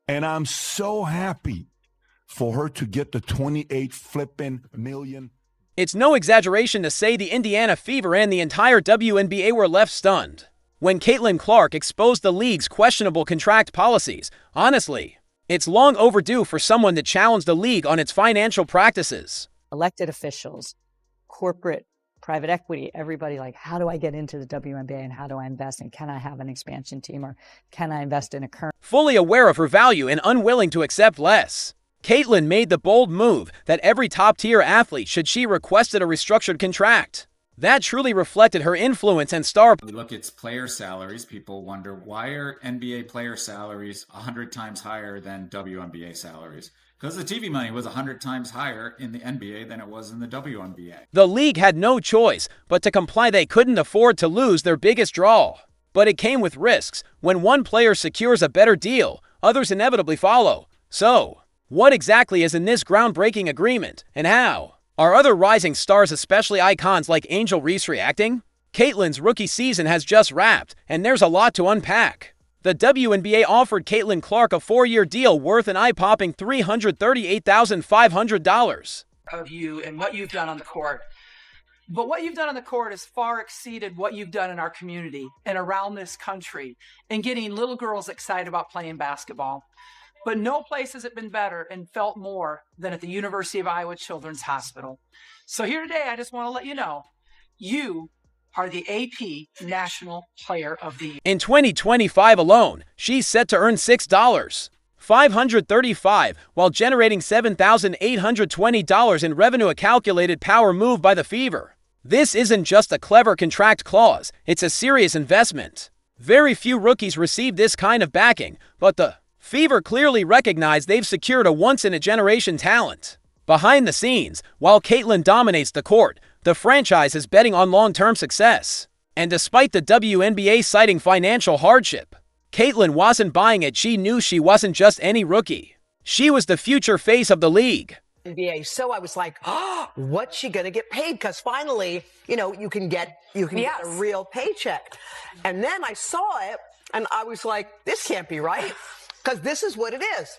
And I'm so happy for her to get the 28 flipping million. It's no exaggeration to say the Indiana Fever and the entire WNBA were left stunned when Caitlin Clark exposed the league's questionable contract policies. Honestly, it's long overdue for someone to challenge the league on its financial practices. Elected officials, corporate, private equity, everybody like, how do I get into the WNBA and how do I invest? And can I have an expansion team or can I invest in a current? Fully aware of her value and unwilling to accept less, Caitlin made the bold move that every top-tier athlete should she requested a restructured contract. That truly reflected her influence and star. We look at player salaries. People wonder, why are NBA player salaries 100 times higher than WNBA salaries? Because the TV money was 100 times higher in the NBA than it was in the WNBA. The league had no choice but to comply. They couldn't afford to lose their biggest draw. But it came with risks. When one player secures a better deal, others inevitably follow. So, what exactly is in this groundbreaking agreement, and how are other rising stars, especially icons like Angel Reese, reacting? Caitlin's rookie season has just wrapped, and there's a lot to unpack. The WNBA offered Caitlin Clark a 4-year deal worth an eye-popping $338,500. Of you and what you've done on the court. But what you've done on the court has far exceeded what you've done in our community and around this country and getting little girls excited about playing basketball. But no place has it been better and felt more than at the University of Iowa Children's Hospital. So here today, I just want to let you know, you are the AP National Player of the Year. In 2025 alone, she's set to earn $6,535 while generating $7,820 in revenue, a calculated power move by the Fever. This isn't just a clever contract clause, it's a serious investment. Very few rookies receive this kind of backing, but the Fever clearly recognize they've secured a once-in-a-generation talent. Behind the scenes, while Caitlin dominates the court, the franchise is betting on long-term success. And despite the WNBA citing financial hardship, Caitlin wasn't buying it. She knew she wasn't just any rookie. She was the future face of the league. NBA. So I was like, oh, what's she going to get paid? Because finally, you can get a real paycheck. And then I saw it and I was like, this can't be right. Because this is what it is.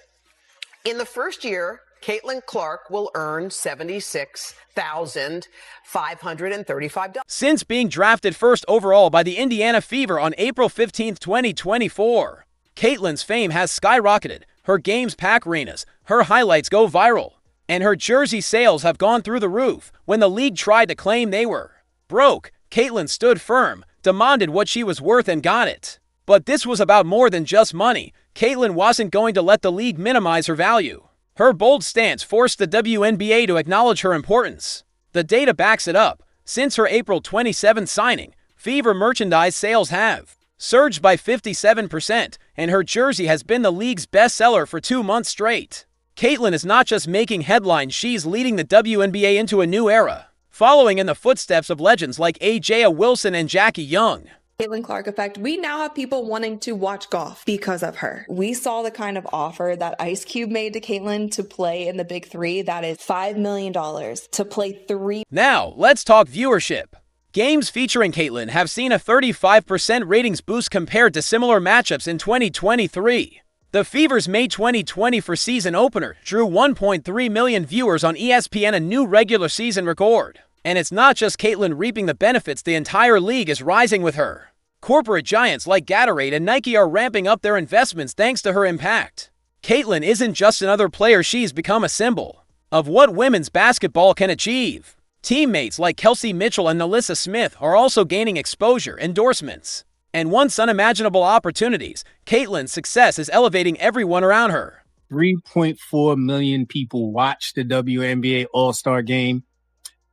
In the first year, Caitlin Clark will earn $76,535. Since being drafted first overall by the Indiana Fever on April 15, 2024, Caitlin's fame has skyrocketed. Her games pack arenas, her highlights go viral, and her jersey sales have gone through the roof. When the league tried to claim they were broke, Caitlin stood firm, demanded what she was worth, and got it. But this was about more than just money. Caitlin wasn't going to let the league minimize her value. Her bold stance forced the WNBA to acknowledge her importance. The data backs it up. Since her April 27 signing, Fever merchandise sales have surged by 57%, and her jersey has been the league's bestseller for 2 months straight. Caitlin is not just making headlines, she's leading the WNBA into a new era, following in the footsteps of legends like A'ja Wilson and Jackie Young. Caitlin Clark effect. We now have people wanting to watch golf because of her. We saw the kind of offer that Ice Cube made to Caitlin to play in the Big Three. That is $5 million to play 3. Now, let's talk viewership. Games featuring Caitlin have seen a 35% ratings boost compared to similar matchups in 2023. The Fever's May 2024 season opener drew 1.3 million viewers on ESPN, a new regular season record. And it's not just Caitlin reaping the benefits, the entire league is rising with her. Corporate giants like Gatorade and Nike are ramping up their investments thanks to her impact. Caitlin isn't just another player, she's become a symbol of what women's basketball can achieve. Teammates like Kelsey Mitchell and Nalissa Smith are also gaining exposure, endorsements, and once unimaginable opportunities. Caitlin's success is elevating everyone around her. 3.4 million people watched the WNBA All-Star Game.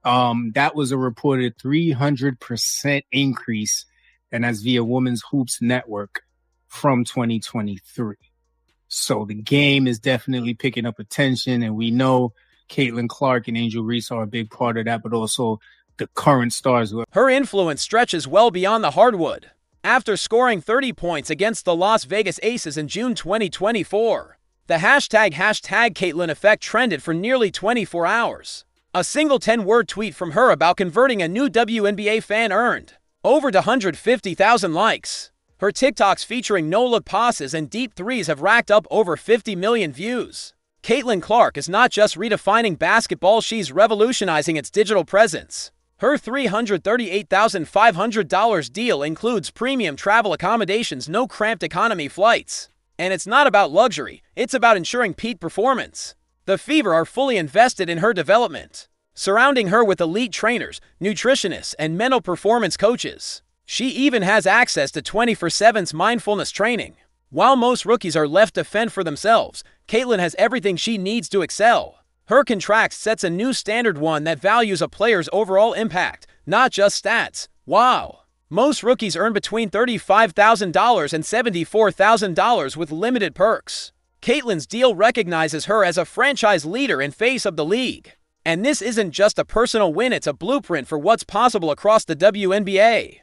That was a reported 300% increase, and that's via Women's Hoops Network from 2023. So the game is definitely picking up attention, and we know Caitlin Clark and Angel Reese are a big part of that, but also the current stars. Her influence stretches well beyond the hardwood. After scoring 30 points against the Las Vegas Aces in June 2024, the hashtag Caitlin effect trended for nearly 24 hours. A single 10-word tweet from her about converting a new WNBA fan earned over 150,000 likes. Her TikToks featuring no-look passes and deep threes have racked up over 50 million views. Caitlin Clark is not just redefining basketball, she's revolutionizing its digital presence. Her $338,500 deal includes premium travel accommodations, no cramped economy flights. And it's not about luxury, it's about ensuring peak performance. The Fever are fully invested in her development, surrounding her with elite trainers, nutritionists, and mental performance coaches. She even has access to 24/7's mindfulness training. While most rookies are left to fend for themselves, Caitlin has everything she needs to excel. Her contract sets a new standard, one that values a player's overall impact, not just stats. Wow! Most rookies earn between $35,000 and $74,000 with limited perks. Caitlin's deal recognizes her as a franchise leader and face of the league. And this isn't just a personal win, it's a blueprint for what's possible across the WNBA.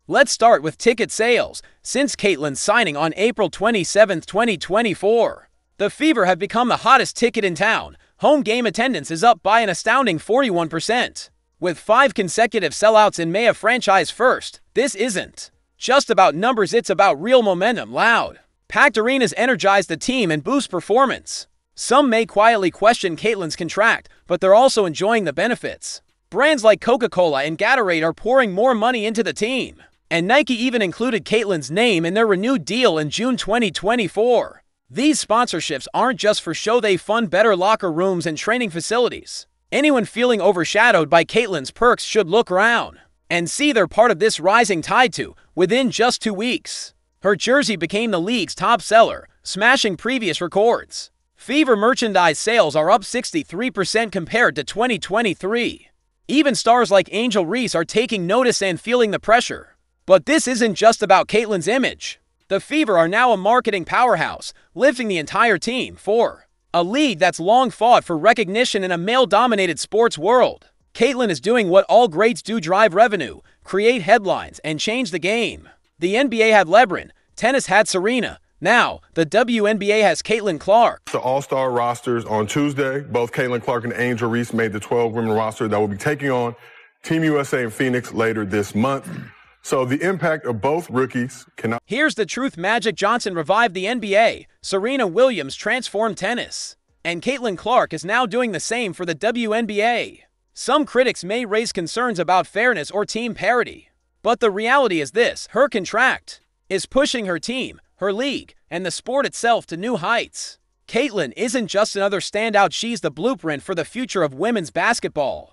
Let's start with ticket sales. Since Caitlin's signing on April 27, 2024, the Fever have become the hottest ticket in town. Home game attendance is up by an astounding 41%. With 5 consecutive sellouts in May, a franchise first. This isn't just about numbers, it's about real momentum. Loud, packed arenas energize the team and boost performance. Some may quietly question Caitlin's contract, but they're also enjoying the benefits. Brands like Coca-Cola and Gatorade are pouring more money into the team. And Nike even included Caitlin's name in their renewed deal in June 2024. These sponsorships aren't just for show, they fund better locker rooms and training facilities. Anyone feeling overshadowed by Caitlin's perks should look around and see they're part of this rising tide too. Within just 2 weeks, her jersey became the league's top seller, smashing previous records. Fever merchandise sales are up 63% compared to 2023. Even stars like Angel Reese are taking notice and feeling the pressure. But this isn't just about Caitlin's image. The Fever are now a marketing powerhouse, lifting the entire team for a league that's long fought for recognition in a male-dominated sports world. Caitlin is doing what all greats do: drive revenue, create headlines, and change the game. The NBA had LeBron, tennis had Serena. Now, the WNBA has Caitlin Clark. The All-Star rosters on Tuesday. Both Caitlin Clark and Angel Reese made the 12-women roster that will be taking on Team USA in Phoenix later this month. So the impact of both rookies cannot... Here's the truth: Magic Johnson revived the NBA, Serena Williams transformed tennis, and Caitlin Clark is now doing the same for the WNBA. Some critics may raise concerns about fairness or team parity, but the reality is this: her contract is pushing her team, her league, and the sport itself to new heights. Caitlin isn't just another standout, she's the blueprint for the future of women's basketball.